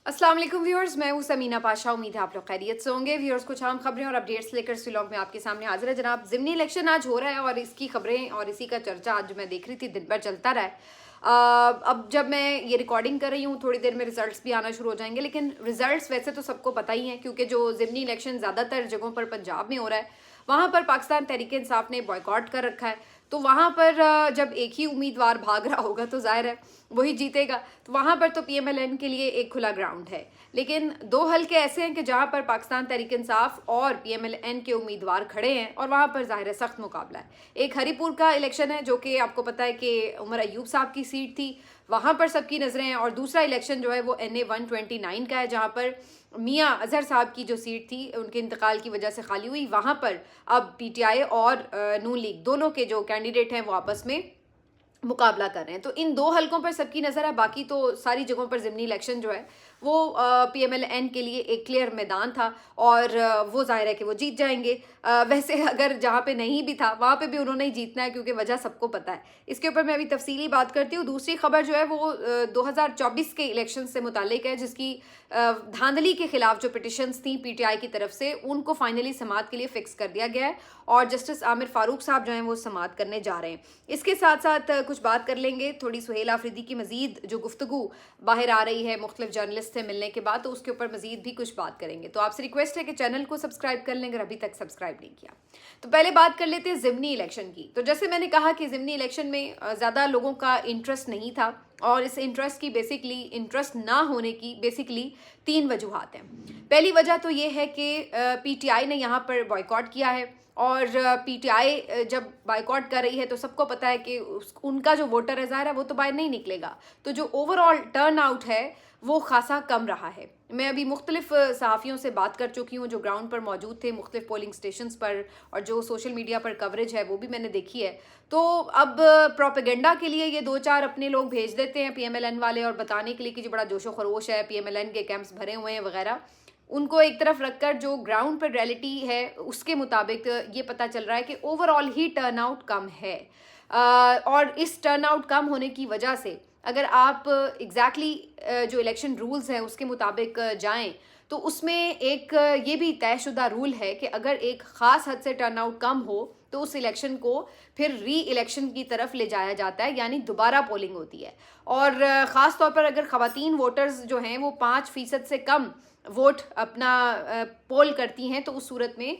अस्सलाम वालेकुम व्यूअर्स, मैं हूं समीना पाशा। उम्मीद है आप लोग खैरियत से होंगे। व्यूअर्स, कुछ अहम खबरें और अपडेट्स लेकर इस व्लॉग में आपके सामने हाजिर है जनाब। ज़िमनी इलेक्शन आज हो रहा है और इसकी खबरें और इसी का चर्चा आज मैं देख रही थी, दिन भर चलता रहा है। अब जब मैं ये रिकॉर्डिंग कर रही हूँ थोड़ी देर में रिजल्ट्स भी आना शुरू हो जाएंगे, लेकिन रिजल्ट्स वैसे तो सबको पता ही है क्योंकि जो ज़िमनी इलेक्शन ज़्यादातर जगहों पर पंजाब में हो रहा है वहाँ पर पाकिस्तान तहरीक इंसाफ ने बॉयकॉट कर रखा है। तो वहाँ पर जब एक ही उम्मीदवार भाग रहा होगा तो जाहिर है वही जीतेगा। तो वहाँ पर तो पीएमएलएन के लिए एक खुला ग्राउंड है। लेकिन दो हलके ऐसे हैं कि जहाँ पर पाकिस्तान तहरीक इंसाफ और पीएमएलएन के उम्मीदवार खड़े हैं और वहाँ पर जाहिर है सख्त मुकाबला है। एक हरीपुर का इलेक्शन है जो कि आपको पता है कि उमर अयूब साहब की सीट थी, वहाँ पर सबकी नज़रें हैं। और दूसरा इलेक्शन जो है वो NA 129 का है जहाँ पर मियाँ अजहर साहब की जो सीट थी उनके इंतकाल की वजह से खाली हुई। वहाँ पर अब PTI और नून लीग दोनों के जो कैंडिडेट हैं वो आपस में मुकाबला कर रहे हैं। तो इन दो हलकों पर सबकी नज़र है। बाकी तो सारी जगहों पर ज़िमनी इलेक्शन जो है वो पीएमएलएन के लिए एक क्लियर मैदान था और वो जाहिर है कि वो जीत जाएंगे। वैसे अगर जहाँ पे नहीं भी था वहाँ पे भी उन्होंने ही जीतना है क्योंकि वजह सबको पता है। इसके ऊपर मैं अभी तफसीली बात करती हूँ। दूसरी खबर जो है वो 2024 के इलेक्शन से मुतालिक है, जिसकी धांधली के खिलाफ जो पिटिशंस थी PTI की तरफ से उनको फाइनली समाअत के लिए फिक्स कर दिया गया है और जस्टिस आमिर फारूक साहब जो हैं वो समाअत करने जा रहे हैं। इसके साथ साथ कुछ बात कर लेंगे थोड़ी सुहेल आफरीदी की मजीद जो गुफ्तगू बाहर आ रही है मुख्तलिफ जर्नलिस्ट से मिलने के बाद, तो उसके ऊपर मजीद भी कुछ बात करेंगे। तो आपसे रिक्वेस्ट है कि चैनल को सब्सक्राइब कर लें अगर अभी तक सब्सक्राइब नहीं किया। तो पहले बात कर लेते हैं ज़िमनी इलेक्शन की। तो जैसे मैंने कहा कि ज़िमनी इलेक्शन में ज़्यादा लोगों का इंटरेस्ट नहीं था और इस इंटरेस्ट ना होने की बेसिकली तीन वजूहात हैं। पहली वजह तो ये है कि PTI ने यहाँ पर बॉयकॉट किया है और PTI जब बाइकआउट कर रही है तो सबको पता है कि उनका जो वोटर है ज़ाहिर है वो तो बाहर नहीं निकलेगा। तो जो ओवरऑल टर्न आउट है वो खासा कम रहा है। मैं अभी मुख्तलिफ सहाफ़ियों से बात कर चुकी हूँ जो ग्राउंड पर मौजूद थे मुख्तलिफ पोलिंग स्टेशंस पर, और जो सोशल मीडिया पर कवरेज है वो भी मैंने देखी है। तो अब प्रोपेगेंडा के लिए ये दो चार अपने लोग भेज देते हैं पीएमएलएन वाले और बताने के लिए कि जो बड़ा जोशो खरोश है, पीएमएलएन के कैंप्स भरे हुए हैं वगैरह, उनको एक तरफ रखकर जो ग्राउंड पर रियलिटी है उसके मुताबिक ये पता चल रहा है कि ओवरऑल ही टर्नआउट कम है। और इस टर्नआउट कम होने की वजह से अगर आप एग्जैक्टली जो इलेक्शन रूल्स हैं उसके मुताबिक जाएं तो उसमें एक ये भी तयशुदा रूल है कि अगर एक ख़ास हद से टर्नआउट कम हो तो उस इलेक्शन को फिर री इलेक्शन की तरफ ले जाया जाता है, यानी दोबारा पोलिंग होती है। और ख़ास तौर पर अगर ख़वातीन वोटर्स जो हैं वो 5% से कम वोट अपना पोल करती हैं तो उस सूरत में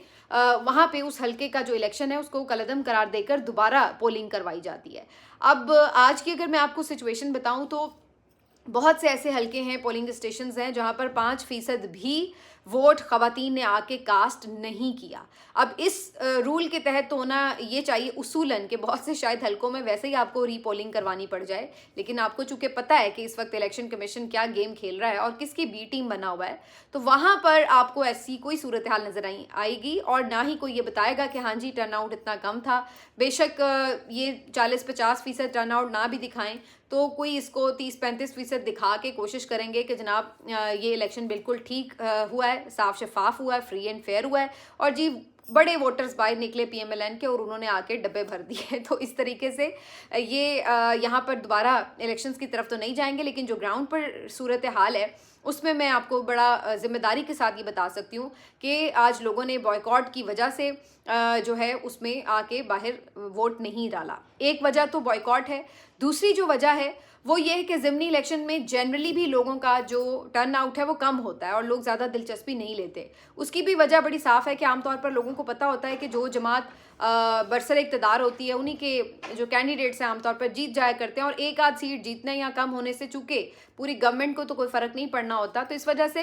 वहाँ पे उस हलके का जो इलेक्शन है उसको कलअदम करार देकर दोबारा पोलिंग करवाई जाती है। अब आज की अगर मैं आपको सिचुएशन बताऊँ तो बहुत से ऐसे हलके हैं, पोलिंग स्टेशंस हैं जहाँ पर 5% भी वोट ख़वातीन ने आके कास्ट नहीं किया। अब इस रूल के तहत तो होना ये चाहिए उसूलन कि बहुत से शायद हलकों में वैसे ही आपको रीपोलिंग करवानी पड़ जाए, लेकिन आपको चूंकि पता है कि इस वक्त इलेक्शन कमीशन क्या गेम खेल रहा है और किसकी बी टीम बना हुआ है, तो वहाँ पर आपको ऐसी कोई सूरत हाल नज़र आएगी और ना ही कोई ये बताएगा कि हाँ जी टर्नआउट इतना कम था। बेशक ये 40-50% टर्नआउट ना भी दिखाएं तो कोई इसको 30-35% दिखा के कोशिश करेंगे कि जनाब ये इलेक्शन बिल्कुल ठीक हुआ है, साफ शफाफ हुआ है, फ्री एंड फेयर हुआ है और जी बड़े वोटर्स बाहर निकले पीएमएलएन के और उन्होंने आके डब्बे भर दिए। तो इस तरीके से ये यहाँ पर दोबारा इलेक्शंस की तरफ तो नहीं जाएंगे, लेकिन जो ग्राउंड पर सूरत हाल है उसमें मैं आपको बड़ा जिम्मेदारी के साथ ये बता सकती हूँ कि आज लोगों ने बॉयकॉट की वजह से जो है उसमें आके बाहर वोट नहीं डाला। एक वजह तो बॉयकॉट है। दूसरी जो वजह है वो ये है कि ज़िमनी इलेक्शन में जनरली भी लोगों का जो टर्न आउट है वो कम होता है और लोग ज़्यादा दिलचस्पी नहीं लेते। उसकी भी वजह बड़ी साफ़ है कि आमतौर पर लोगों को पता होता है कि जो जमात बरसर इक़्तिदार होती है उन्हीं के जो कैंडिडेट्स हैं आमतौर पर जीत जाया करते हैं और एक आध सीट जीतने या कम होने से चूँकि पूरी गवर्नमेंट को तो कोई फ़र्क नहीं पड़ना होता, तो इस वजह से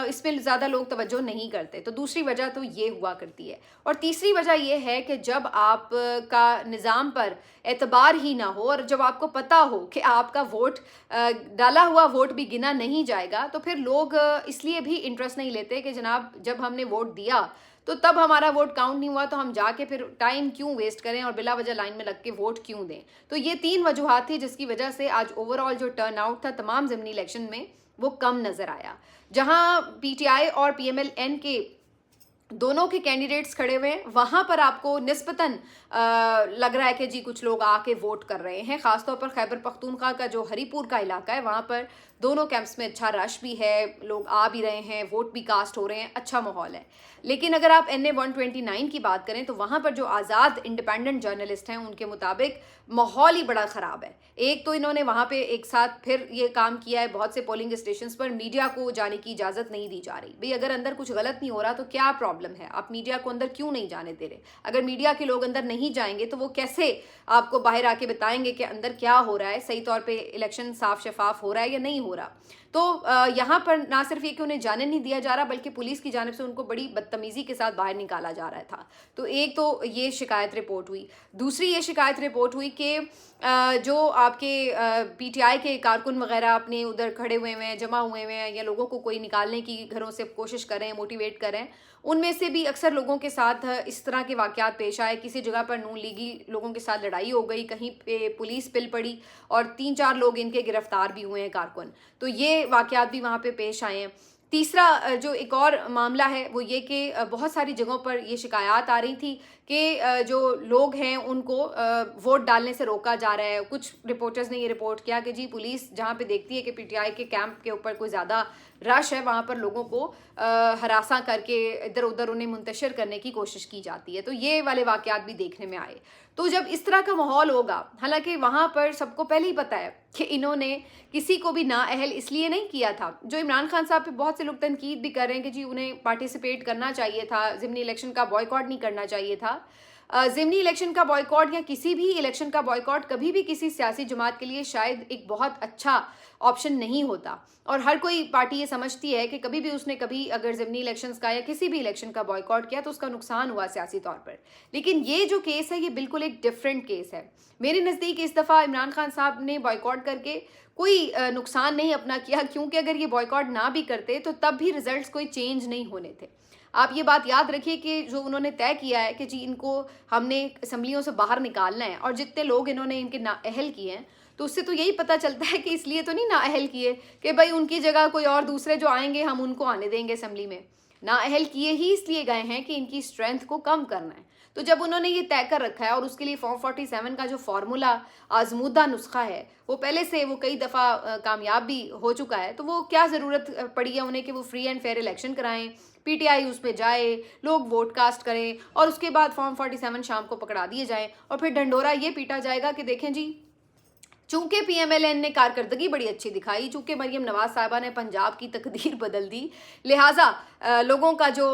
इसमें ज़्यादा लोग तवज्जो नहीं करते। तो दूसरी वजह तो ये हुआ करती है। और तीसरी वजह ये है कि जब आप का निज़ाम पर एतबार ही ना हो और जब आपको पता हो कि आपका वोट डाला हुआ वोट भी गिना नहीं जाएगा, तो फिर लोग इसलिए भी इंटरेस्ट नहीं लेते कि जनाब जब हमने वोट दिया तो तब हमारा वोट काउंट नहीं हुआ तो हम जाके फिर टाइम क्यों वेस्ट करें और बिला वजह लाइन में लग के वोट क्यों दें। तो ये तीन वजूहात थी जिसकी वजह से आज ओवरऑल जो टर्न आउट था तमाम ज़िमनी इलेक्शन में वो कम नज़र आया। जहां PTI और PMLN के दोनों के कैंडिडेट्स खड़े हुए हैं वहाँ पर आपको निस्बतन लग रहा है कि जी कुछ लोग आके वोट कर रहे हैं। ख़ासतौर पर खैबर पख्तूनख्वा का जो हरीपुर का इलाका है वहाँ पर दोनों कैंप्स में अच्छा रश भी है, लोग आ भी रहे हैं, वोट भी कास्ट हो रहे हैं, अच्छा माहौल है। लेकिन अगर आप NA 129 की बात करें तो वहाँ पर जो आज़ाद इंडिपेंडेंट जर्नलिस्ट हैं उनके मुताबिक माहौल ही बड़ा ख़राब है। एक तो इन्होंने वहाँ पे एक साथ फिर ये काम किया है, बहुत से पोलिंग स्टेशंस पर मीडिया को जाने की इजाज़त नहीं दी जा रही। भाई अगर अंदर कुछ गलत नहीं हो रहा तो क्या प्रॉब्लम है, आप मीडिया को अंदर क्यों नहीं जाने दे रहे? अगर मीडिया के लोग अंदर नहीं जाएंगे तो वो कैसे आपको बाहर आके बताएंगे कि अंदर क्या हो रहा है, सही तौर पर इलेक्शन साफ शफाफ हो रहा है या नहीं हो रहा? तो यहाँ पर ना सिर्फ ये कि उन्हें जाने नहीं दिया जा रहा बल्कि पुलिस की जानिब से उनको बड़ी बदतमीजी के साथ बाहर निकाला जा रहा था। तो एक तो ये शिकायत रिपोर्ट हुई। दूसरी ये शिकायत रिपोर्ट हुई कि जो आपके PTI के कारकुन वगैरह अपने उधर खड़े हुए हैं, जमा हुए हुए हैं, या लोगों को कोई निकालने की घरों से कोशिश करें, मोटिवेट करें, उनमें से भी अक्सर लोगों के साथ इस तरह के वाक़यात पेश आए। किसी जगह पर नून लीगी लोगों के साथ लड़ाई हो गई, कहीं पे पुलिस पिल पड़ी और 3-4 लोग इनके गिरफ्तार भी हुए हैं कारकुन। तो ये वाक़यात भी वहाँ पे पेश आए हैं। तीसरा जो एक और मामला है वो ये कि बहुत सारी जगहों पर ये शिकायत आ रही थी कि जो लोग हैं उनको वोट डालने से रोका जा रहा है। कुछ रिपोर्टर्स ने ये रिपोर्ट किया कि जी पुलिस जहाँ पे देखती है कि PTI के कैंप के ऊपर कोई ज़्यादा रश है, वहाँ पर लोगों को हरासा करके इधर उधर उन्हें मुंतशिर करने की कोशिश की जाती है। तो ये वाले वाक़यात भी देखने में आए। तो जब इस तरह का माहौल होगा, हालांकि वहाँ पर सबको पहले ही पता है कि इन्होंने किसी को भी नाअहल इसलिए नहीं किया था। जो इमरान खान साहब पे बहुत से लोग तनकीद भी कर रहे हैं कि जी उन्हें पार्टिसिपेट करना चाहिए था, ज़िमनी इलेक्शन का बॉयकॉट नहीं करना चाहिए था। ज़िमनी इलेक्शन का बॉयकॉट या किसी भी इलेक्शन का बॉयकॉट कभी भी किसी सियासी जमात के लिए शायद एक बहुत अच्छा ऑप्शन नहीं होता, और हर कोई पार्टी ये समझती है कि कभी भी उसने कभी अगर ज़िमनी इलेक्शंस का या किसी भी इलेक्शन का बॉयकॉट किया तो उसका नुकसान हुआ सियासी तौर पर। लेकिन ये जो केस है ये बिल्कुल एक डिफरेंट केस है। मेरे नज़दीक इस दफ़ा इमरान खान साहब ने बॉयकॉट करके कोई नुकसान नहीं अपना किया, क्योंकि अगर ये बॉयकॉट ना भी करते तो तब भी रिजल्ट्स कोई चेंज नहीं होने थे। आप ये बात याद रखिए कि जो उन्होंने तय किया है कि जी इनको हमने असम्बलियों से बाहर निकालना है, और जितने लोग इन्होंने इनके नाअहल किए हैं, तो उससे तो यही पता चलता है कि इसलिए तो नहीं नाअहल किए कि भाई उनकी जगह कोई और दूसरे जो आएंगे हम उनको आने देंगे असम्बली में। नाअहल किए ही इसलिए गए हैं कि इनकी स्ट्रेंथ को कम करना है। तो जब उन्होंने ये तय कर रखा है, और उसके लिए फॉर्म 47 का जो फार्मूला आजमूदा नुस्खा है वो पहले से वो कई दफ़ा कामयाब भी हो चुका है, तो वो क्या ज़रूरत पड़ी है उन्हें कि वो फ्री एंड फेयर इलेक्शन कराएं, PTI उसमें जाए, लोग वोट कास्ट करें, और उसके बाद फॉर्म 47 शाम को पकड़ा दिए जाएं, और फिर ढंडोरा ये पीटा जाएगा कि देखें जी चूंकि PMLN ने कारकर्दगी बड़ी अच्छी दिखाई, चूंकि मरियम नवाज साहिबा ने पंजाब की तकदीर बदल दी, लिहाजा लोगों का जो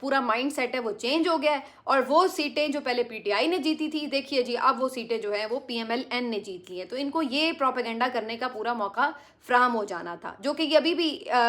पूरा माइंड सेट है वो चेंज हो गया है, और वो सीटें जो पहले PTI ने जीती थी, देखिए जी अब वो सीटें जो है वो PMLN ने जीत ली हैं। तो इनको ये प्रोपेगेंडा करने का पूरा मौका फ्राहम हो जाना था, जो कि अभी भी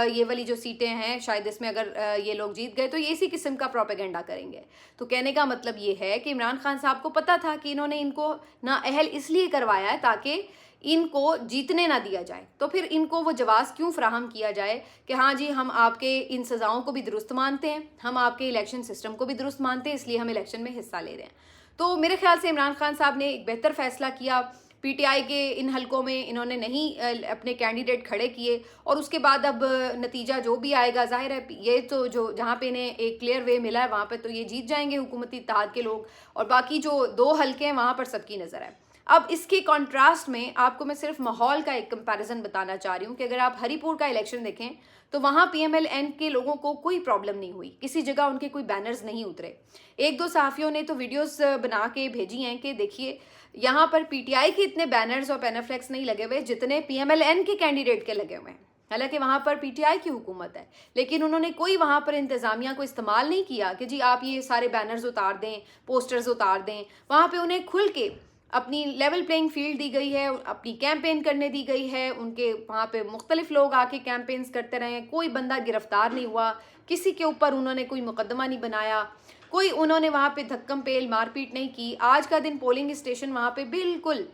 ये वाली जो सीटें हैं शायद इसमें अगर ये लोग जीत गए तो ये इसी किस्म का प्रोपेगेंडा करेंगे। तो कहने का मतलब ये है कि इमरान खान साहब को पता था कि इन्होंने इनको नाअहल इसलिए करवाया है ताकि इनको जीतने ना दिया जाए, तो फिर इनको वो जवाब क्यों फ्राहम किया जाए कि हाँ जी हम आपके इन सज़ाओं को भी दुरुस्त मानते हैं, हम आपके इलेक्शन सिस्टम को भी दुरुस्त मानते हैं, इसलिए हम इलेक्शन में हिस्सा ले रहे हैं। तो मेरे ख्याल से इमरान खान साहब ने एक बेहतर फैसला किया। PTI के इन हलकों में इन्होंने नहीं अपने कैंडिडेट खड़े किए, और उसके बाद अब नतीजा जो भी आएगा जाहिर है ये तो जो जहाँ पे इन्हें एक क्लियर वे मिला है वहाँ पे तो ये जीत जाएंगे हुकूमती इत्तेहाद के लोग, और बाकी जो 2 हलके हैं वहाँ पर सबकी नज़र है। अब इसके कॉन्ट्रास्ट में आपको मैं सिर्फ माहौल का एक कंपैरिजन बताना चाह रही हूँ कि अगर आप हरीपुर का इलेक्शन देखें तो वहाँ PMLN के लोगों को कोई प्रॉब्लम नहीं हुई, किसी जगह उनके कोई बैनर्स नहीं उतरे। 1-2 सहाफ़ियों ने तो वीडियोस बना के भेजी हैं कि देखिए यहाँ पर PTI के इतने बैनर्स और पैनाफ्लेक्स नहीं लगे हुए जितने PMLN के कैंडिडेट के लगे हुए हैं। हालांकि वहाँ पर PTI की हुकूमत है, लेकिन उन्होंने कोई वहाँ पर इंतज़ामिया को इस्तेमाल नहीं किया कि जी आप ये सारे बैनर्स उतार दें, पोस्टर्स उतार दें। वहाँ पर उन्हें खुल के अपनी लेवल प्लेइंग फील्ड दी गई है, अपनी कैंपेन करने दी गई है, उनके वहाँ पे मुख्तलिफ लोग आके कैंपेन्स करते रहे, कोई बंदा गिरफ्तार नहीं हुआ, किसी के ऊपर उन्होंने कोई मुकदमा नहीं बनाया, कोई उन्होंने वहाँ पे धक्कम पेल मारपीट नहीं की। आज का दिन पोलिंग स्टेशन वहाँ पे बिल्कुल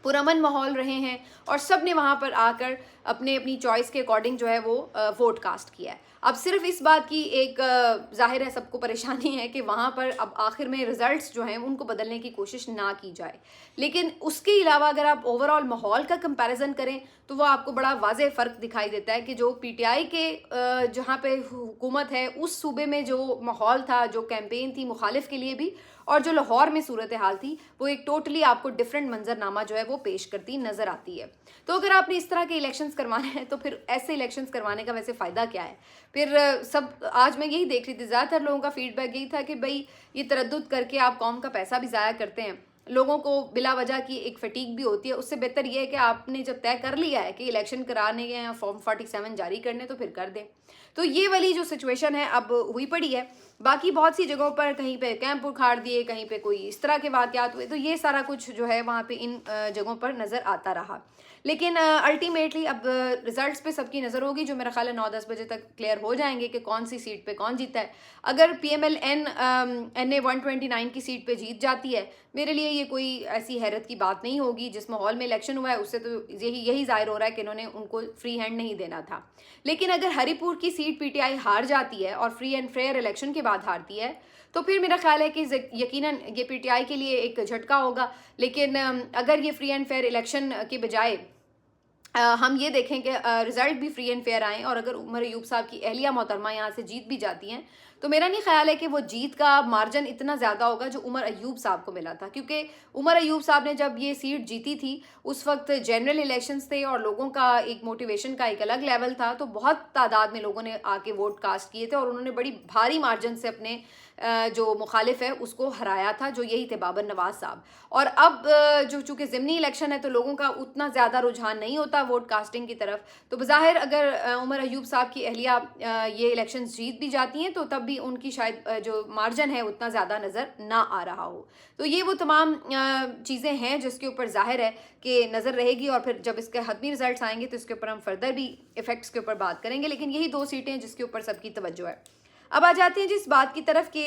पुरअमन माहौल रहे हैं, और सब ने वहाँ पर आकर अपनी चॉइस के अकॉर्डिंग जो है वो वोट कास्ट किया है। अब सिर्फ इस बात की एक जाहिर है सबको परेशानी है कि वहाँ पर अब आखिर में रिजल्ट्स जो हैं उनको बदलने की कोशिश ना की जाए, लेकिन उसके अलावा अगर आप ओवरऑल माहौल का कंपैरिजन करें तो वो आपको बड़ा वाज़ेह फ़र्क दिखाई देता है कि जो PTI के जहाँ पे हुकूमत है उस सूबे में जो माहौल था, जो कैंपेन थी मुखालिफ के लिए भी और जो लाहौर में सूरत हाल थी वो एक टोटली आपको डिफरेंट मंजरनामा जो है वो पेश करती नजर आती है। तो अगर आपने इस तरह के इलेक्शंस करवाने हैं तो फिर ऐसे इलेक्शंस करवाने का वैसे फ़ायदा क्या है? फिर सब आज मैं यही देख रही थी, ज़्यादातर लोगों का फीडबैक यही था कि भाई ये तरद्दुद करके आप कौम का पैसा भी ज़ाया करते हैं, लोगों को बिला वजह की एक फटीक भी होती है। उससे बेहतर ये है कि आपने जब तय कर लिया है कि इलेक्शन कराने हैं या फॉर्म 47 जारी करने, तो फिर कर दें। तो ये वाली जो सिचुएशन है अब हुई पड़ी है। बाकी बहुत सी जगहों पर कहीं पे कैंप उखाड़ दिए, कहीं पे कोई इस तरह के वाक़यात हुए, तो ये सारा कुछ जो है वहाँ पे इन जगहों पर नज़र आता रहा। लेकिन अल्टीमेटली अब रिजल्ट्स पे सबकी नज़र होगी, जो मेरा ख्याल है 9-10 बजे तक क्लियर हो जाएंगे कि कौन सी सीट पे कौन जीता है। अगर PMLN NA 129 की सीट पे जीत जाती है, मेरे लिए ये कोई ऐसी हैरत की बात नहीं होगी। जिस माहौल में इलेक्शन हुआ है उससे तो यही जाहिर हो रहा है कि इन्होंने उनको फ्री हैंड नहीं देना था। लेकिन अगर हरिपुर की सीट PTI हार जाती है और फ्री एंड फेयर इलेक्शन के बाद हारती है, तो फिर मेरा ख्याल है कि यकीनन ये PTI के लिए एक झटका होगा। लेकिन अगर ये फ्री एंड फेयर इलेक्शन के बजाय हम ये देखें कि रिज़ल्ट भी फ्री एंड फेयर आएँ और अगर उमर अयूब साहब की अहलिया मोहतरमा यहाँ से जीत भी जाती हैं, तो मेरा नहीं ख्याल है कि वो जीत का मार्जिन इतना ज़्यादा होगा जो उमर अयूब साहब को मिला था। क्योंकि उमर अयूब साहब ने जब ये सीट जीती थी उस वक्त जनरल इलेक्शंस थे और लोगों का एक मोटिवेशन का एक अलग लेवल था, तो बहुत तादाद में लोगों ने आके वोट कास्ट किए थे और उन्होंने बड़ी भारी मार्जिन से अपने जो मुखालिफ है उसको हराया था, जो यही थे बाबर नवाज साहब। और अब जो चूँकि ज़िमनी इलेक्शन है तो लोगों का उतना ज़्यादा रुझान नहीं होता वोट कास्टिंग की तरफ, तो बज़ाहिर अगर उमर अयूब साहब की अहलिया ये इलेक्शन जीत भी जाती हैं तो तब भी उनकी शायद जो मार्जिन है उतना ज़्यादा नज़र ना आ रहा हो। तो ये वो तमाम चीज़ें हैं जिसके ऊपर जाहिर है कि नज़र रहेगी और फिर जब इसके हतमी रिजल्ट आएंगे तो इसके ऊपर हम फर्दर भी इफ़ेक्ट्स के ऊपर बात करेंगे। लेकिन यही 2 सीटें हैं जिसके ऊपर सबकी तवज्जो है। अब आ जाते हैं जिस बात की तरफ कि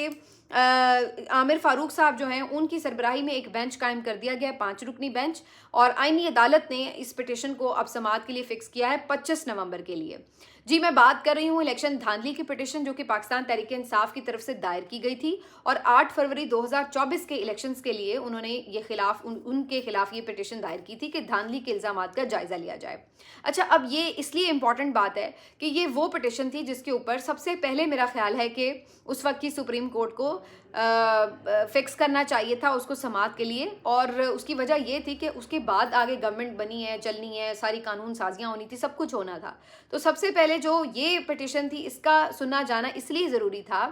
आमिर फारूक साहब जो हैं उनकी सरबराही में एक बेंच कायम कर दिया गया है, 5 रुकनी बेंच, और आईनी अदालत ने इस पिटिशन को अब समाअत के लिए फिक्स किया है 25 नवंबर के लिए। जी मैं बात कर रही हूँ इलेक्शन धांधली की पिटिशन जो कि पाकिस्तान तहरीक इंसाफ की तरफ से दायर की गई थी और 8 फरवरी 2024 के इलेक्शंस के लिए उन्होंने ये उनके खिलाफ ये पिटिशन दायर की थी कि धांधली के इल्जामात का जायजा लिया जाए। अच्छा, अब ये इसलिए इम्पॉर्टेंट बात है कि ये वो पिटिशन थी जिसके ऊपर सबसे पहले मेरा ख्याल है कि उस वक्त की सुप्रीम कोर्ट को फिक्स करना चाहिए था उसको समाअत के लिए, और उसकी वजह ये थी कि उसके बाद आगे गवर्नमेंट बनी है, चलनी है, सारी कानून साजियाँ होनी थी, सब कुछ होना था। तो सबसे पहले जो ये पिटिशन थी इसका सुना जाना इसलिए ज़रूरी था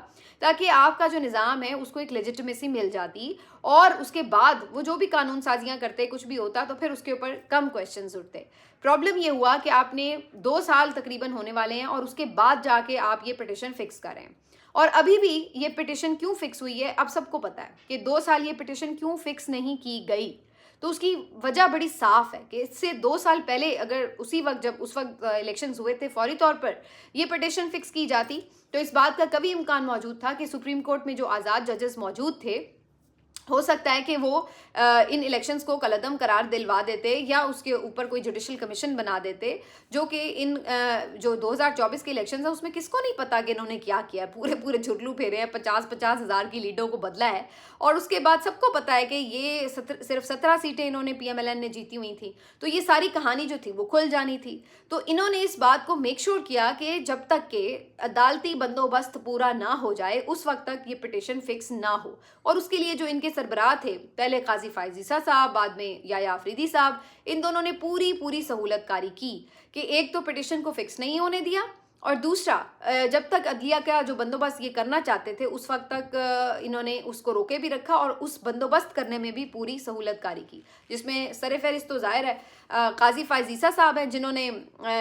ताकि आपका जो निज़ाम है उसको एक लेजिटिमेसी मिल जाती और उसके बाद वो जो भी कानून साजियाँ करते कुछ भी होता तो फिर उसके ऊपर कम क्वेश्चंस उठते। प्रॉब्लम ये हुआ कि आपने 2 साल तकरीबन होने वाले हैं और उसके बाद जाके आप ये पिटिशन फिक्स करें, और अभी भी ये पिटिशन क्यों फिक्स हुई है अब सबको पता है कि 2 साल ये पिटिशन क्यों फिक्स नहीं की गई। तो उसकी वजह बड़ी साफ है कि इससे 2 साल पहले अगर उसी वक्त जब उस वक्त इलेक्शंस हुए थे फौरी तौर पर ये पिटिशन फिक्स की जाती तो इस बात का कभी इम्कान मौजूद था कि सुप्रीम कोर्ट में जो आज़ाद जजेस मौजूद थे हो सकता है कि वो इन इलेक्शंस को कलअदम करार दिलवा देते या उसके ऊपर कोई जुडिशल कमीशन बना देते, जो कि इन जो 2024 के इलेक्शंस है उसमें किसको नहीं पता कि इन्होंने क्या किया है। पूरे पूरे झुरलू फेरे हैं, 50-50 हज़ार की लीडों को बदला है और उसके बाद सबको पता है कि ये सिर्फ 17 सीटें इन्होंने PMLN ने जीती हुई थी, तो ये सारी कहानी जो थी वो खुल जानी थी। तो इन्होंने इस बात को मेक श्योर किया कि जब तक के अदालती बंदोबस्त पूरा ना हो जाए उस वक्त तक ये पिटिशन फिक्स ना हो, और उसके लिए जो इनके सरबराह थे, पहले काजी फायज ईसा साहब, बाद में याया अफरीदी साहब, इन दोनों ने पूरी सहूलत कारी की कि एक तो पिटिशन को फिक्स नहीं होने दिया और दूसरा जब तक अदलिया का जो बंदोबस्त ये करना चाहते थे उस वक्त तक इन्होंने उसको रोके भी रखा और उस बंदोबस्त करने में भी पूरी सहूलत कारी की, जिसमें सरफहरिस्त तो ज़ाहिर है काजी फायज ईसा साहब हैं जिन्होंने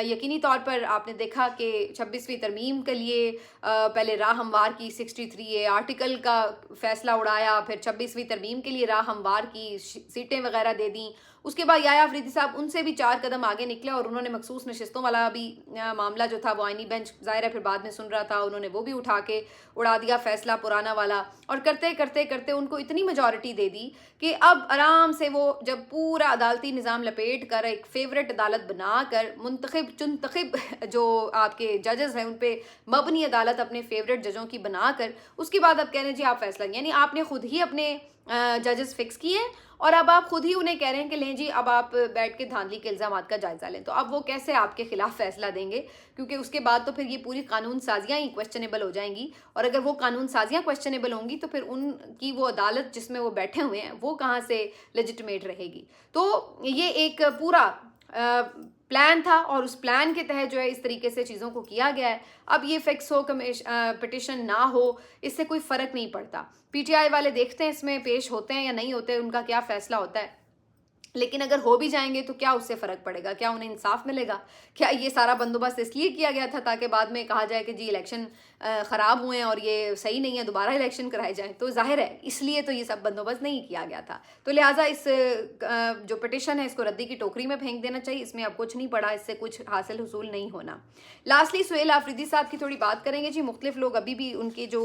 यकीनी तौर पर आपने देखा कि 26वीं तरमीम के लिए पहले राह हमवार की 63A आर्टिकल का फैसला उड़ाया, फिर 26वीं तरमीम के लिए राह हमवार की सीटें वगैरह दे दी। उसके बाद याया अफरीदी साहब उनसे भी 4 कदम आगे निकले और उन्होंने मखसूस नशिस्तों वाला भी मामला जो था वो आईनी बेंच ज़ाहिर है फिर बाद में सुन रहा था, उन्होंने वो भी उठा के उड़ा दिया फैसला पुराना वाला, और करते करते करते उनको इतनी मेजॉरिटी दे दी कि अब आराम से वो जब पूरा अदालती निज़ाम लपेट कर एक फेवरेट अदालत बनाकर मुंतखब जो आपके जजेस हैं उन पर मबनी अदालत अपने फेवरेट जजों की बनाकर उसके बाद अब कह रहे हैं जी आप फैसला, यानी आपने खुद ही अपने जजेस फिक्स किए हैं और अब आप खुद ही उन्हें कह रहे हैं कि लें जी अब आप बैठ के धांधली के इल्ज़ाम का जायज़ा लें। तो अब वो कैसे आपके खिलाफ फैसला देंगे, क्योंकि उसके बाद तो फिर ये पूरी कानून साजियाँ ही क्वेश्चनेबल हो जाएंगी, और अगर वो कानून साजियाँ क्वेश्चनेबल होंगी तो फिर उनकी वो अदालत जिसमें वो बैठे हुए हैं वो कहाँ से लेजिटिमेट रहेगी। तो ये एक पूरा प्लान था और उस प्लान के तहत जो है इस तरीके से चीज़ों को किया गया है। अब ये फिक्स हो पिटिशन ना हो, इससे कोई फ़र्क नहीं पड़ता। पीटीआई वाले देखते हैं इसमें पेश होते हैं या नहीं होते, उनका क्या फ़ैसला होता है। लेकिन अगर हो भी जाएंगे तो क्या उससे फ़र्क पड़ेगा, क्या उन्हें इंसाफ मिलेगा? क्या ये सारा बंदोबस्त इसलिए किया गया था ताकि बाद में कहा जाए कि जी इलेक्शन ख़राब हुए हैं और ये सही नहीं है, दोबारा इलेक्शन कराए जाएं? तो जाहिर है इसलिए तो ये सब बंदोबस्त नहीं किया गया था। तो लिहाजा इस जो पिटिशन है इसको रद्दी की टोकरी में फेंक देना चाहिए। इसमें अब कुछ नहीं पड़ा, इससे कुछ हासिल हुसूल नहीं होना। लास्टली सुहेल आफरीदी साहब की थोड़ी बात करेंगे जी। मुख्तलिफ लोग अभी भी उनकी जो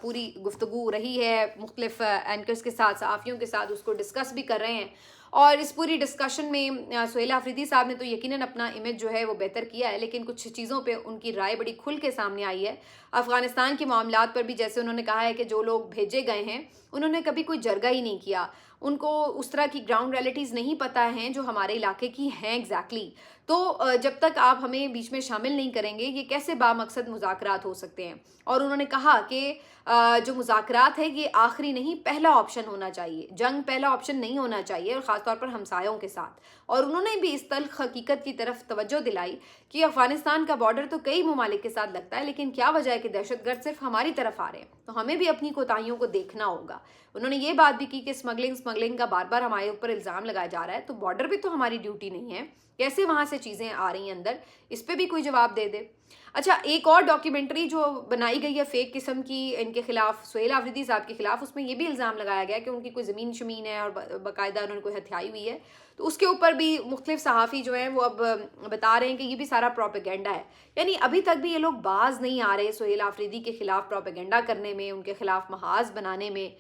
पूरी गुफ्तगू रही है मुख्तलिफ एंकर्स के साथ, सहाफ़ियों के साथ, उसको डिस्कस भी कर रहे हैं। और इस पूरी डिस्कशन में सुहेल आफरीदी साहब ने तो यकीनन अपना इमेज जो है वो बेहतर किया है, लेकिन कुछ चीज़ों पे उनकी राय बड़ी खुल के सामने आई है। अफ़गानिस्तान के मामलात पर भी जैसे उन्होंने कहा है कि जो लोग भेजे गए हैं उन्होंने कभी कोई जरगा ही नहीं किया, उनको उस तरह की ग्राउंड रियलिटीज़ नहीं पता हैं जो हमारे इलाके की हैं एग्जैक्टली। तो जब तक आप हमें बीच में शामिल नहीं करेंगे ये कैसे बामकसद मुज़ाकरात हो सकते हैं। और उन्होंने कहा कि जो मुज़ाकरात है ये आखिरी नहीं, पहला ऑप्शन होना चाहिए, जंग पहला ऑप्शन नहीं होना चाहिए, और ख़ासतौर पर हमसायों के साथ। और उन्होंने भी इस तल्ख़ हकीकत की तरफ तवज्जो दिलाई कि अफ़गानिस्तान का बॉर्डर तो कई ममालिक के साथ लगता है, लेकिन क्या वजह है कि दहशतगर्द सिर्फ हमारी तरफ आ रहे हैं, तो हमें भी अपनी कोताहियों को देखना होगा। उन्होंने ये बात भी की कि स्मगलिंग का बार बार हमारे ऊपर इल्ज़ाम लगाया जा रहा है, तो बॉर्डर भी तो हमारी ड्यूटी नहीं है, कैसे वहाँ से चीज़ें आ रही हैं अंदर, इस पर भी कोई जवाब दे दे। अच्छा, एक और डॉक्यूमेंट्री जो बनाई गई है फेक किस्म की इनके खिलाफ, सुहेल आफरीदी साहब के खिलाफ, उसमें ये भी इल्ज़ाम लगाया गया कि उनकी कोई ज़मीन शमीन है और बाकायदा उन्होंने कोई हथियाई हुई है। तो उसके ऊपर भी मुख्तलिफ सहाफ़ी जो हैं वो अब बता रहे हैं कि ये भी सारा प्रोपेगेंडा है। यानी अभी तक भी ये लोग बाज नहीं आ रहे सुहेल आफरीदी के खिलाफ प्रोपेगेंडा करने में, उनके खिलाफ महाज बनाने में।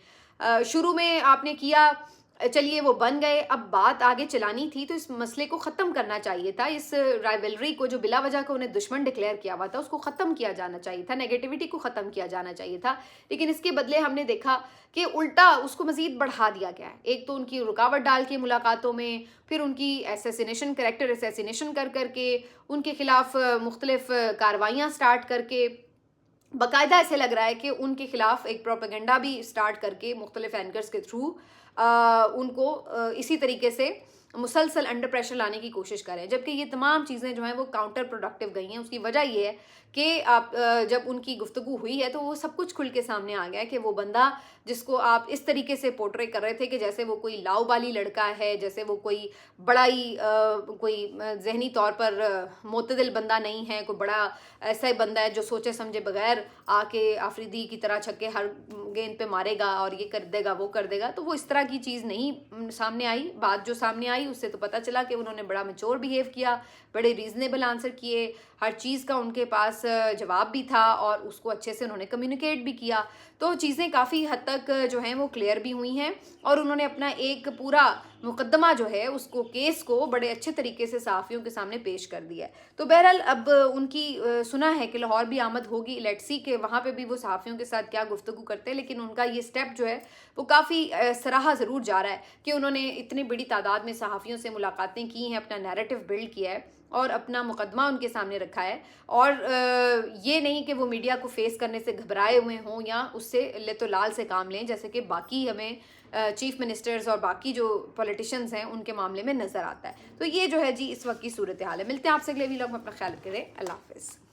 शुरू में आपने किया, चलिए वो बन गए, अब बात आगे चलानी थी तो इस मसले को ख़त्म करना चाहिए था। इस राइवलरी को जो बिला वजह को उन्हें दुश्मन डिक्लेयर किया हुआ था उसको ख़त्म किया जाना चाहिए था, नेगेटिविटी को ख़त्म किया जाना चाहिए था। लेकिन इसके बदले हमने देखा कि उल्टा उसको मज़ीद बढ़ा दिया गया है। एक तो उनकी रुकावट डाल के मुलाकातों में, फिर उनकी एसेसिनेशन, करैक्टर एसेसिनेशन कर करके, उनके खिलाफ मुख्तलिफ कार्रवाइयाँ स्टार्ट करके, बाकायदा ऐसे लग रहा है कि उनके खिलाफ एक प्रोपेगेंडा भी स्टार्ट करके मुख्तलिफ एंकर्स के थ्रू उनको इसी तरीके से मुसलसल अंडर प्रेशर लाने की कोशिश करें, जबकि ये तमाम चीज़ें जो हैं वो काउंटर प्रोडक्टिव गई हैं। उसकी वजह ये है कि आप जब उनकी गुफ्तगू हुई है तो वो सब कुछ खुल के सामने आ गया है कि वो बंदा जिसको आप इस तरीके से पोर्ट्रे कर रहे थे कि जैसे वो कोई लाउबाली लड़का है, जैसे वो कोई बड़ा ही कोई जहनी तौर पर मोतदिल बंदा नहीं है, कोई बड़ा ऐसा ही बंदा है जो सोचे समझे बगैर आके आफरीदी की तरह छक्के हर गेंद पे मारेगा और ये कर देगा वो कर देगा। तो वो इस तरह की चीज़ नहीं सामने आई। बात जो सामने आई उससे तो पता चला कि उन्होंने बड़ा मैच्योर बिहेव किया, बड़े रीज़नेबल आंसर किए, हर चीज़ का उनके पास जवाब भी था और उसको अच्छे से उन्होंने कम्युनिकेट भी किया। तो चीज़ें काफ़ी हद तक जो हैं वो क्लियर भी हुई हैं और उन्होंने अपना एक पूरा मुकदमा जो है उसको, केस को बड़े अच्छे तरीके से सहाफ़ियों के सामने पेश कर दिया है। तो बहरहाल अब उनकी सुना है कि लाहौर भी आमद होगी, लेट्स सी कि वहाँ पे भी वो सहाफ़ियों के साथ क्या गुफ्तगू करते हैं। लेकिन उनका ये स्टेप जो है वो काफ़ी सराहा ज़रूर जा रहा है कि उन्होंने इतनी बड़ी तादाद में सहाफ़ियों से मुलाकातें की हैं, अपना नैरेटिव बिल्ड किया है और अपना मुकदमा उनके सामने रखा है। और ये नहीं कि वो मीडिया को फेस करने से घबराए हुए हों या उससे ले तो लाल से काम लें, जैसे कि बाकी हमें चीफ मिनिस्टर्स और बाकी जो पॉलिटिशियंस हैं उनके मामले में नज़र आता है। तो ये जो है जी इस वक्त की सूरत हाल है। मिलते हैं आपसे अगले वीडियो में, अपना ख्याल करें। अल्लाह हाफ़िज़।